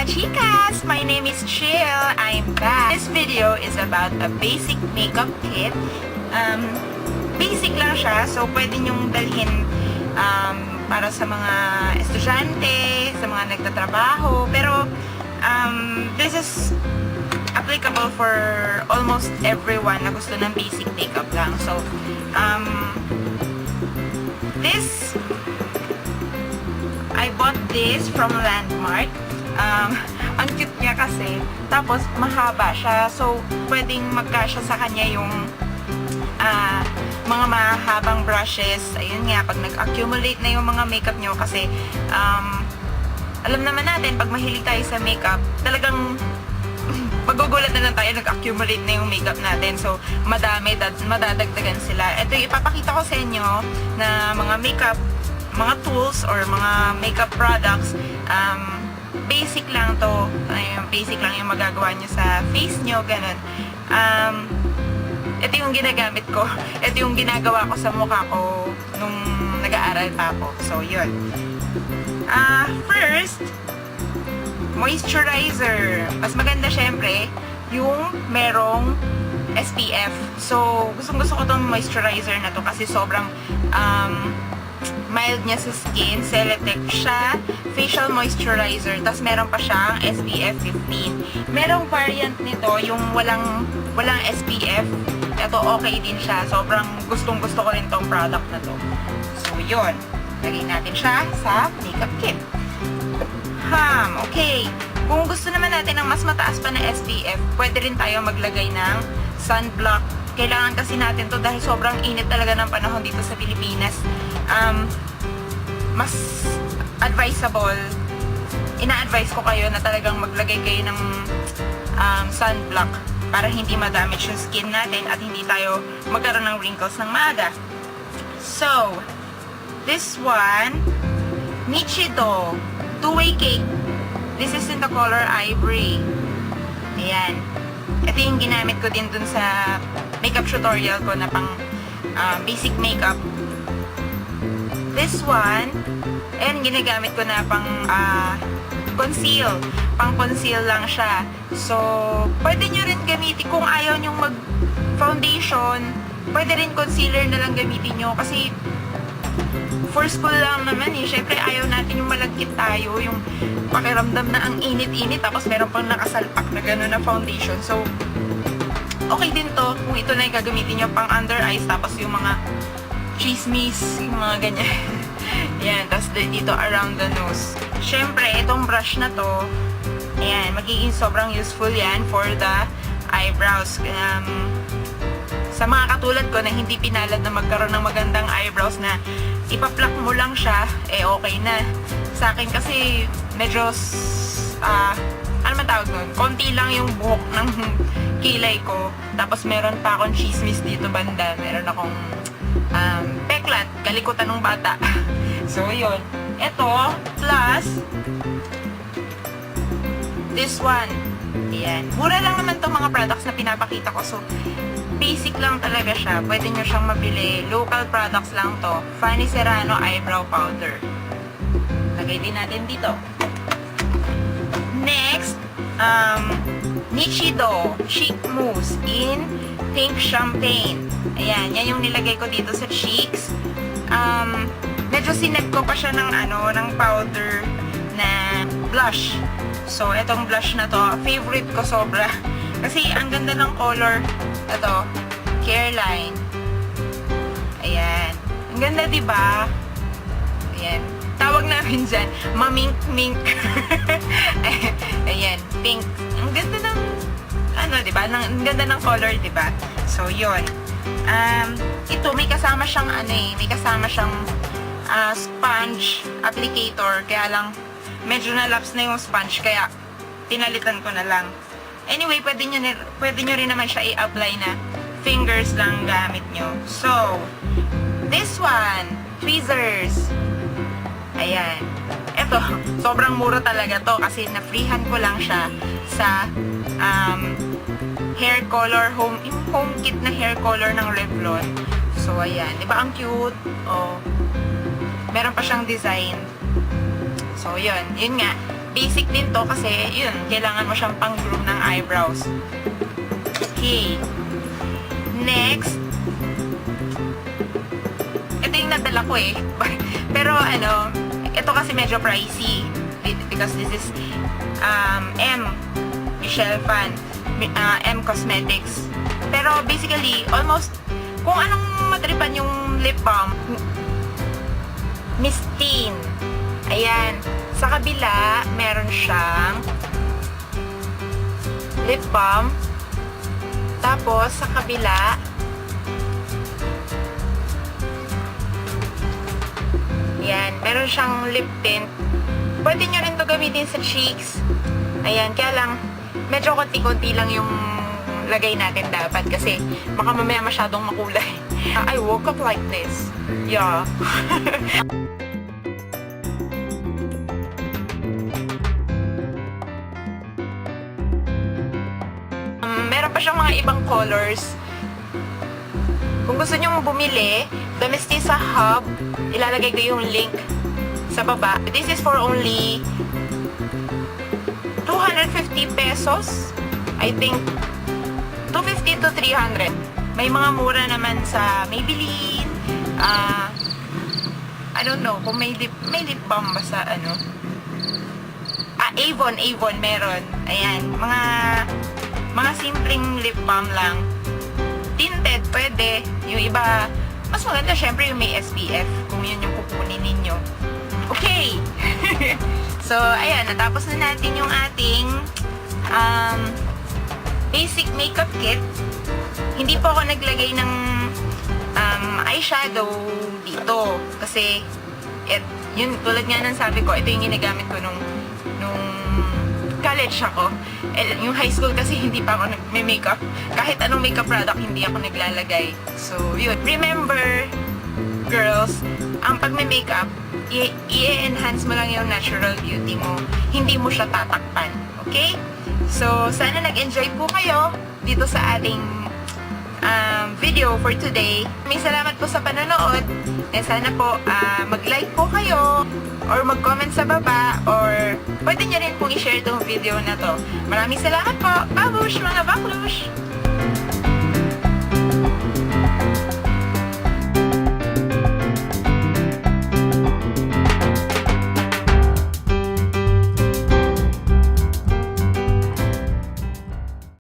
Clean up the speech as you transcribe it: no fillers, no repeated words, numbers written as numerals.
chicas! My name is Chill. I'm back. This video is about a basic makeup kit. Basic lang siya, so pwede nyong dalhin para sa mga estudyante, sa mga nagtatrabaho. Pero this is applicable for almost everyone na gusto ng basic makeup lang. So, I bought this from Landmark. Ang cute niya kasi. Tapos, mahaba siya. So, pwedeng magkasya sa kanya yung mga mahabang brushes. Ayun nga, pag nag-accumulate na yung mga makeup nyo kasi alam naman natin, pag mahilig tayo sa makeup, talagang magugulat na lang tayo, nag-accumulate na yung makeup natin. So, madadagdagan sila. Ito yung ipapakita ko sa inyo na mga makeup, mga tools or mga makeup products. Basic lang to. Basic lang yung magagawa nyo sa face nyo, ganun. Ito yung ginagamit ko. Ito yung ginagawa ko sa mukha ko nung nag-aaral pa ako. So, yun. First, moisturizer. Mas maganda syempre yung merong SPF. So, gustong-gusto ko tong moisturizer na to kasi sobrang mild niya sa skin. Celetec siya. Facial moisturizer. Tapos meron pa siyang SPF 15. Merong variant nito yung walang SPF. Ito okay din siya. Sobrang gustong-gusto ko rin tong product na to. So, yun. Lagay natin siya sa makeup kit. Okay. Kung gusto naman natin ng mas mataas pa na SPF, pwede rin tayo maglagay ng sunblock. Kailangan kasi natin to dahil sobrang init talaga ng panahon dito sa Pilipinas. Mas advisable, ina-advise ko kayo na talagang maglagay kayo ng sunblock para hindi ma-damage yung skin natin at hindi tayo magkaroon ng wrinkles ng maaga. So, this one, Nichido Two-Way Cake. This is in the color Ivory. Ayan. Ito yung ginamit ko din dun sa makeup tutorial ko na pang basic makeup. This one, and ginagamit ko na pang conceal. Pang conceal lang siya. So, pwede nyo rin gamitin kung ayaw nyo mag-foundation. Pwede rin concealer na lang gamitin nyo kasi for school lang naman eh. Siyempre, ayaw natin yung malagkit tayo, yung pakiramdam na ang init-init, tapos meron pang nakasalpak na gano'n na foundation. So, okay din to kung ito na yung gagamitin nyo pang under eyes, tapos yung mga chismis, yung mga ganyan. Yan, tapos dito around the nose. Siyempre, itong brush na to, ayan, magiging sobrang useful yan for the eyebrows. Sa mga katulad ko na hindi pinalad na magkaroon ng magandang eyebrows na ipa-pluck mo lang siya, okay na. Sa akin kasi medyo, ano man tawag nun? Konti lang yung buhok ng kilay ko. Tapos meron pa akong chismis dito banda. Meron akong peklat, kalikutan ng bata. So, yun. Ito, plus this one. Ayan. Mura lang naman itong mga products na pinapakita ko. So, basic lang talaga siya. Pwede nyo siyang mabili. Local products lang to. Fanny Serrano Eyebrow Powder. Lagay din natin dito. Next, Nichido Cheek Mousse in Pink Champagne. Ayan, yan yung nilagay ko dito sa cheeks. Medyo sinag ko pa siya ng ng powder na blush. So, itong blush na to, favorite ko sobra. Kasi ang ganda ng color. Ito, Careline. Ayan. Ang ganda, diba? Ayan. Tawag namin dyan, mamink-mink. Ayan, pink. Ang ganda ng, diba? Ang ganda ng color, diba? So, yun. Ito, may kasama siyang, may kasama siyang sponge applicator. Kaya lang, medyo na-lapse na yung sponge. Kaya, pinalitan ko na lang. Anyway, pwede nyo rin naman siya i-apply na fingers lang gamit nyo. So, this one, tweezers. Ayan. Ito, sobrang mura talaga to kasi na-freehan ko lang siya sa hair color, home kit na hair color ng Revlon. So, ayan. Diba ang cute? Oh. Meron pa siyang design. So, yun. Yun nga. basic din to kasi, yun, kailangan mo siyang pang-groom ng eyebrows. Okay. Next. Ito yung nadala ko eh. Pero ano, ito kasi medyo pricey. Because this is Michelle Fan. M Cosmetics. Pero basically, almost, kung anong matripan yung lip balm, Miss Teen. Ayan. Sa kabila, meron siyang lip balm. Tapos, sa kabila, ayan, meron siyang lip tint. Pwede nyo rin ito gamitin sa cheeks. Ayan, kaya lang, medyo konti-konti lang yung lagay natin dapat kasi baka mamaya masyadong makulay. I woke up like this. Yeah. Meron pa siyang mga ibang colors. Kung gusto nyo bumili, Domestika Hub, ilalagay ko yung link sa baba. This is for only 250 pesos. I think 250 to 300. May mga mura naman sa Maybelline. I don't know kung may lip balm ba sa ano. Avon meron. Ayan, mga simpleng lip balm lang. Tinted pwede. Yung iba, mas maganda syempre yung may SPF kung yun yung kukunin ninyo. Okay. So, ayan, natapos na natin yung ating basic makeup kit. Hindi po ako naglagay ng eyeshadow dito. Kasi, yun, tulad nga ng sabi ko, ito yung ginagamit ko nung college ako. Yung high school kasi hindi pa ako nag-makeup. Kahit anong makeup product, hindi ako naglalagay. So, yun. Remember, girls, ang pag-makeup, i-enhance mo lang yung natural beauty mo. Hindi mo siya tatakpan. Okay? So, sana nag-enjoy po kayo dito sa ating video for today. Maraming salamat po sa panonood. And sana po mag-like po kayo or mag-comment sa baba or pwede nyo rin pong i-share itong video na to. Maraming salamat po. Babush mga baklush!